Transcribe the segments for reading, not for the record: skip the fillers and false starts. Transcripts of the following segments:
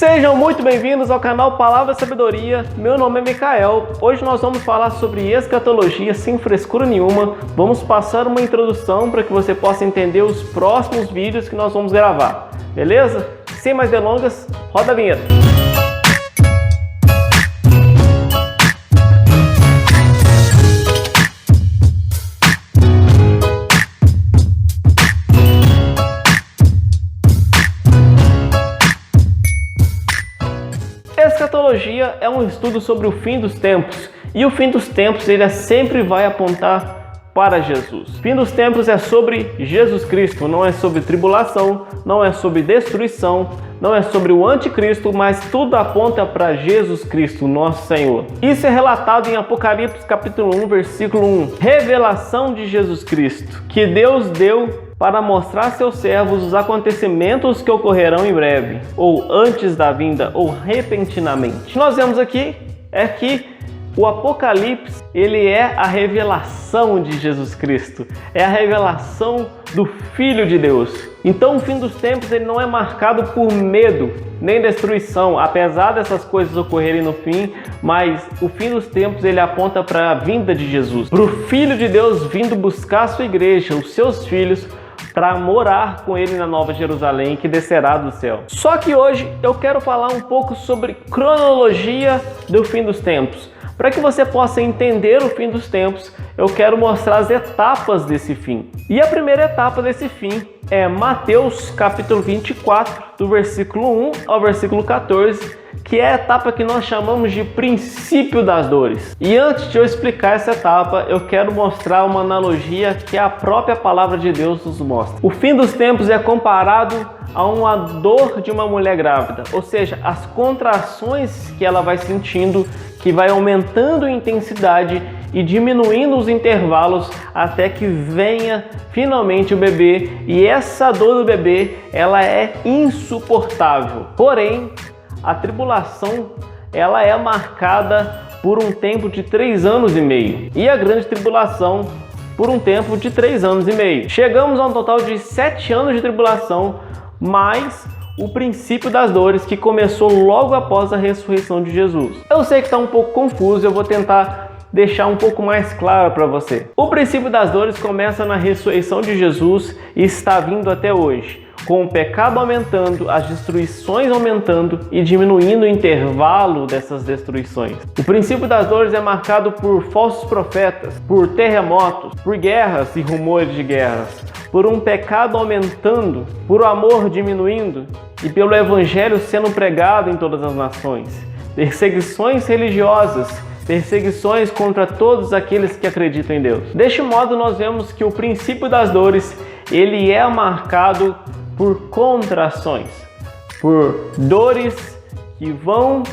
Sejam muito bem-vindos ao canal Palavra Sabedoria. Meu nome é Micael. Hoje nós vamos falar sobre escatologia sem frescura nenhuma. Vamos passar uma introdução para que você possa entender os próximos vídeos que nós vamos gravar. Beleza? Sem mais delongas, roda a vinheta. Escatologia é um estudo sobre o fim dos tempos, e o fim dos tempos ele sempre vai apontar para Jesus. O fim dos tempos é sobre Jesus Cristo, não é sobre tribulação, não é sobre destruição, não é sobre o anticristo, mas tudo aponta para Jesus Cristo, nosso Senhor. Isso é relatado em Apocalipse capítulo 1, versículo 1. Revelação de Jesus Cristo, que Deus deu para mostrar a seus servos os acontecimentos que ocorrerão em breve, ou antes da vinda, ou repentinamente. O que nós vemos aqui é que o Apocalipse, ele é a revelação de Jesus Cristo, é a revelação do Filho de Deus. Então o fim dos tempos ele não é marcado por medo, nem destruição, apesar dessas coisas ocorrerem no fim, mas o fim dos tempos ele aponta para a vinda de Jesus, para o Filho de Deus vindo buscar a sua igreja, os seus filhos, para morar com ele na Nova Jerusalém, que descerá do céu. Só que hoje eu quero falar um pouco sobre cronologia do fim dos tempos. Para que você possa entender o fim dos tempos, eu quero mostrar as etapas desse fim. E a primeira etapa desse fim é Mateus capítulo 24, do versículo 1 ao versículo 14, que é a etapa que nós chamamos de princípio das dores. E antes de eu explicar essa etapa, eu quero mostrar uma analogia que a própria palavra de Deus nos mostra. O fim dos tempos é comparado a uma dor de uma mulher grávida, ou seja, as contrações que ela vai sentindo, que vai aumentando em intensidade e diminuindo os intervalos até que venha finalmente o bebê. E essa dor do bebê, ela é insuportável. Porém, a tribulação, ela é marcada por um tempo de 3 anos e meio. E a grande tribulação por um tempo de 3 anos e meio. Chegamos a um total de 7 anos de tribulação, mais o princípio das dores, que começou logo após a ressurreição de Jesus. Eu sei que está um pouco confuso, eu vou tentar deixar um pouco mais claro para você. O princípio das dores começa na ressurreição de Jesus e está vindo até hoje, com o pecado aumentando, as destruições aumentando e diminuindo o intervalo dessas destruições. O princípio das dores é marcado por falsos profetas, por terremotos, por guerras e rumores de guerras, por um pecado aumentando, por o amor diminuindo e pelo evangelho sendo pregado em todas as nações. Perseguições religiosas, perseguições contra todos aqueles que acreditam em Deus. Deste modo, nós vemos que o princípio das dores, ele é marcado por contrações, por dores que vão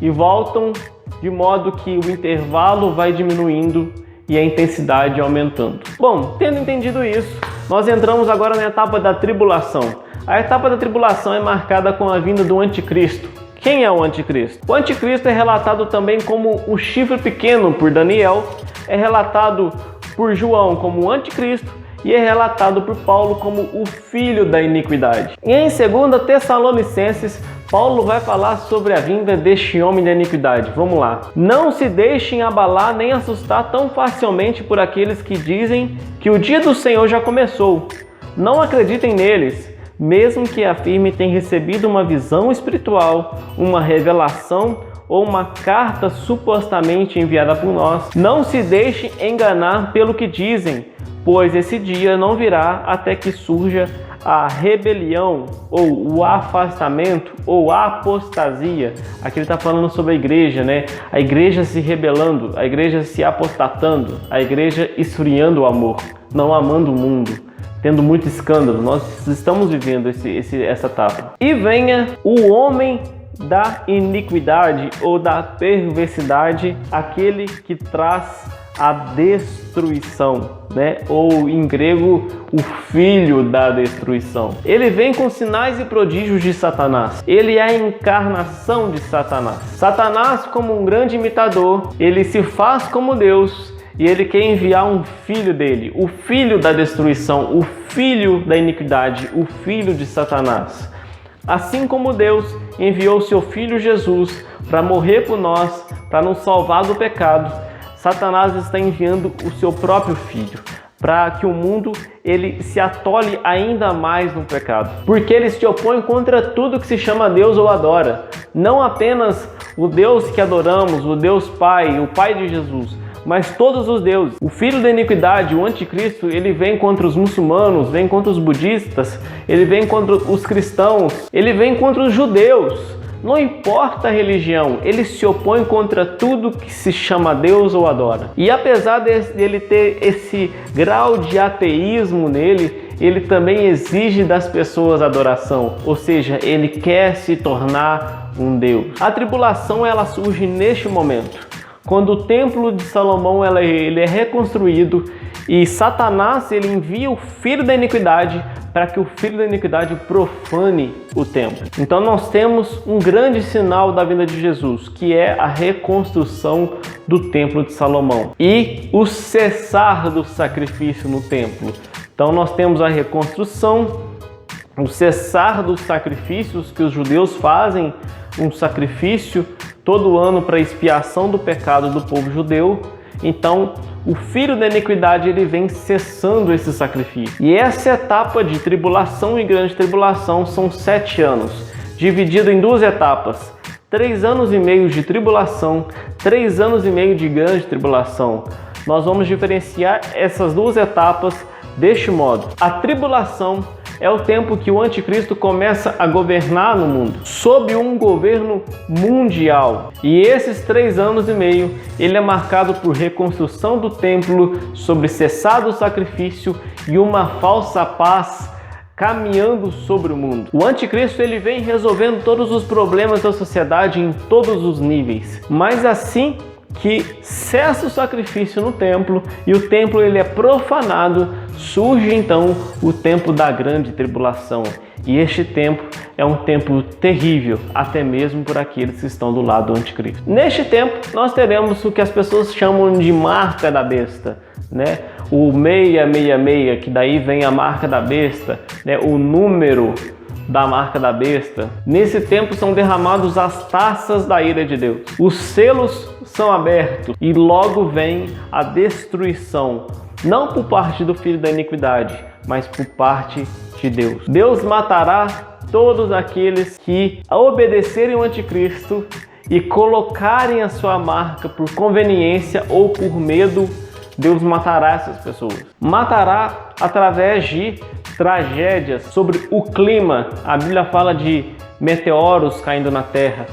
e voltam, de modo que o intervalo vai diminuindo e a intensidade aumentando. Bom, tendo entendido isso, nós entramos agora na etapa da tribulação. A etapa da tribulação é marcada com a vinda do anticristo. Quem é o anticristo? O anticristo é relatado também como o chifre pequeno por Daniel, é relatado por João como o anticristo e é relatado por Paulo como o filho da iniquidade. E em 2 Tessalonicenses, Paulo vai falar sobre a vinda deste homem da iniquidade. Vamos lá. Não se deixem abalar nem assustar tão facilmente por aqueles que dizem que o dia do Senhor já começou. Não acreditem neles, mesmo que afirmem ter recebido uma visão espiritual, uma revelação ou uma carta supostamente enviada por nós. Não se deixem enganar pelo que dizem, pois esse dia não virá até que surja a rebelião, ou o afastamento, ou a apostasia. Aqui ele está falando sobre a igreja, né? A igreja se rebelando, a igreja se apostatando, a igreja esfriando o amor, não amando o mundo, tendo muito escândalo. Nós estamos vivendo essa etapa. E venha o homem da iniquidade ou da perversidade, aquele que traz a destruição, né? Ou em grego, o filho da destruição. Ele vem com sinais e prodígios de Satanás. Ele é a encarnação de Satanás. Satanás, como um grande imitador, ele se faz como Deus e ele quer enviar um filho dele, o filho da destruição, o filho da iniquidade, o filho de Satanás. Assim como Deus enviou seu Filho Jesus para morrer por nós, para nos salvar do pecado, Satanás está enviando o seu próprio Filho para que o mundo ele se atole ainda mais no pecado. Porque ele se opõe contra tudo que se chama Deus ou adora. Não apenas o Deus que adoramos, o Deus Pai, o Pai de Jesus, mas todos os deuses. O filho da iniquidade, o anticristo, ele vem contra os muçulmanos, vem contra os budistas, ele vem contra os cristãos, ele vem contra os judeus. Não importa a religião, ele se opõe contra tudo que se chama Deus ou adora. E apesar dele ter esse grau de ateísmo nele, ele também exige das pessoas adoração, ou seja, ele quer se tornar um Deus. A tribulação ela surge neste momento, quando o templo de Salomão ele é reconstruído e Satanás ele envia o filho da iniquidade para que o filho da iniquidade profane o templo. Então nós temos um grande sinal da vinda de Jesus, que é a reconstrução do templo de Salomão e o cessar do sacrifício no templo. Então nós temos a reconstrução, o cessar dos sacrifícios que os judeus fazem, um sacrifício todo ano para expiação do pecado do povo judeu. Então o filho da iniquidade ele vem cessando esse sacrifício. E essa etapa de tribulação e grande tribulação são 7 anos, dividido em 2 etapas. 3 anos e meio de tribulação, 3 anos e meio de grande tribulação. Nós vamos diferenciar essas 2 etapas deste modo. A tribulação é o tempo que o anticristo começa a governar no mundo, sob um governo mundial. E esses 3 anos e meio, ele é marcado por reconstrução do templo, sobre cessar do sacrifício e uma falsa paz caminhando sobre o mundo. O anticristo ele vem resolvendo todos os problemas da sociedade em todos os níveis, mas assim que cessa o sacrifício no templo e o templo ele é profanado, surge então o tempo da grande tribulação. E este tempo é um tempo terrível, até mesmo por aqueles que estão do lado do anticristo. Neste tempo, nós teremos o que as pessoas chamam de marca da besta, né? O 666, que daí vem a marca da besta, né? O número da marca da besta. Nesse tempo são derramados as taças da ira de Deus. Os selos são abertos e logo vem a destruição, não por parte do filho da iniquidade, mas por parte de Deus. Deus matará todos aqueles que obedecerem ao anticristo e colocarem a sua marca por conveniência ou por medo. Deus matará essas pessoas. Matará através de tragédias sobre o clima. A Bíblia fala de meteoros caindo na terra,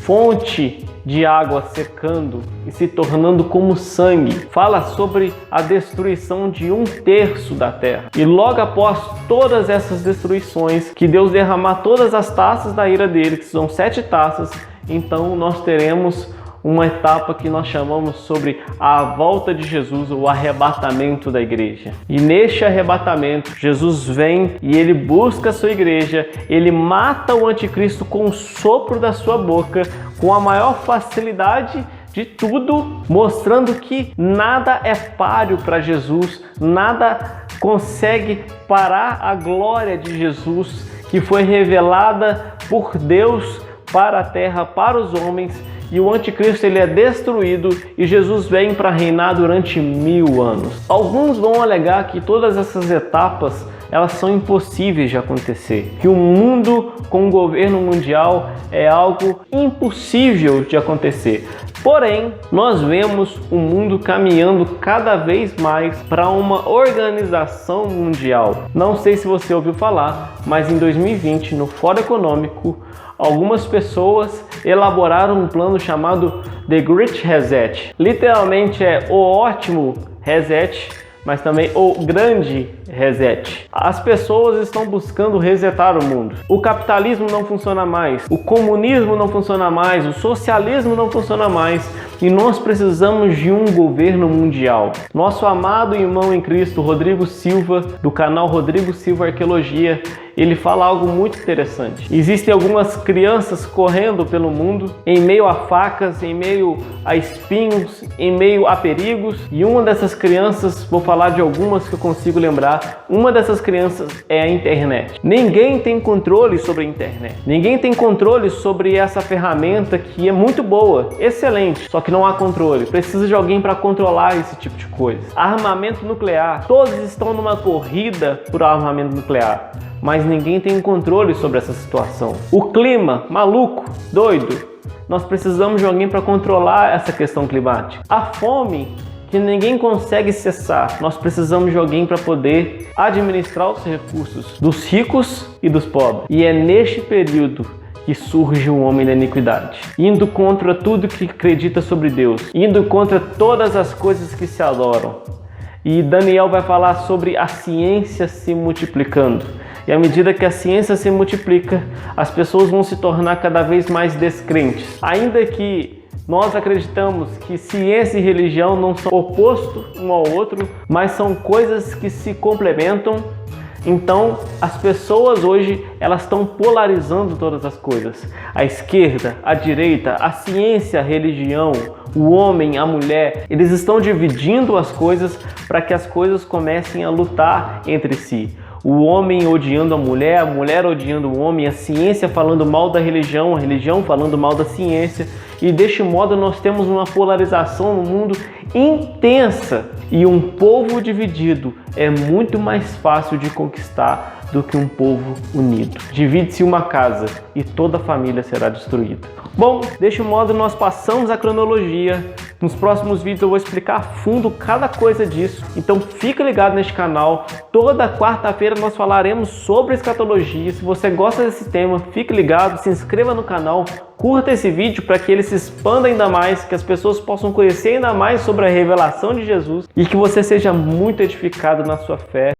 fonte de água secando e se tornando como sangue. Fala sobre a destruição de 1/3 da terra. E logo após todas essas destruições, que Deus derramar todas as taças da ira dele, que são 7 taças, então nós teremos uma etapa que nós chamamos sobre a volta de Jesus, o arrebatamento da igreja. E neste arrebatamento, Jesus vem e ele busca a sua igreja, ele mata o anticristo com o sopro da sua boca, com a maior facilidade de tudo, mostrando que nada é páreo para Jesus, nada consegue parar a glória de Jesus, que foi revelada por Deus para a terra, para os homens. E o anticristo ele é destruído e Jesus vem para reinar durante 1000 anos. Alguns vão alegar que todas essas etapas elas são impossíveis de acontecer, que o mundo com o governo mundial é algo impossível de acontecer. Porém, nós vemos o mundo caminhando cada vez mais para uma organização mundial. Não sei se você ouviu falar, mas em 2020, no Fórum Econômico, algumas pessoas elaboraram um plano chamado The Great Reset. Literalmente é o ótimo reset, mas também o grande reset. As pessoas estão buscando resetar o mundo. O capitalismo não funciona mais, o comunismo não funciona mais, o socialismo não funciona mais e nós precisamos de um governo mundial. Nosso amado irmão em Cristo, Rodrigo Silva, do canal Rodrigo Silva Arqueologia, ele fala algo muito interessante. Existem algumas crianças correndo pelo mundo, em meio a facas, em meio a espinhos, em meio a perigos, e uma dessas crianças, vou falar de algumas que eu consigo lembrar, uma dessas crianças é a internet. Ninguém tem controle sobre a internet. Ninguém tem controle sobre essa ferramenta que é muito boa, excelente, só que não há controle. Precisa de alguém para controlar esse tipo de coisa. Armamento nuclear. Todos estão numa corrida por armamento nuclear, mas ninguém tem controle sobre essa situação. O clima, maluco, doido. Nós precisamos de alguém para controlar essa questão climática. A fome, que ninguém consegue cessar. Nós precisamos de alguém para poder administrar os recursos dos ricos e dos pobres. E é neste período que surge o homem da iniquidade, indo contra tudo que acredita sobre Deus, indo contra todas as coisas que se adoram. E Daniel vai falar sobre a ciência se multiplicando. E à medida que a ciência se multiplica, as pessoas vão se tornar cada vez mais descrentes. Ainda que nós acreditamos que ciência e religião não são opostos um ao outro, mas são coisas que se complementam. Então, as pessoas hoje, elas estão polarizando todas as coisas. A esquerda, a direita, a ciência, a religião, o homem, a mulher, eles estão dividindo as coisas para que as coisas comecem a lutar entre si. O homem odiando a mulher odiando o homem, a ciência falando mal da religião, a religião falando mal da ciência. E deste modo nós temos uma polarização no mundo intensa. E um povo dividido é muito mais fácil de conquistar do que um povo unido. Divide-se uma casa e toda a família será destruída. Bom, deste modo nós passamos a cronologia. Nos próximos vídeos eu vou explicar a fundo cada coisa disso. Então fica ligado neste canal. Toda quarta-feira nós falaremos sobre escatologia. Se você gosta desse tema, fique ligado, se inscreva no canal, curta esse vídeo para que ele se expanda ainda mais, que as pessoas possam conhecer ainda mais sobre a revelação de Jesus e que você seja muito edificado na sua fé.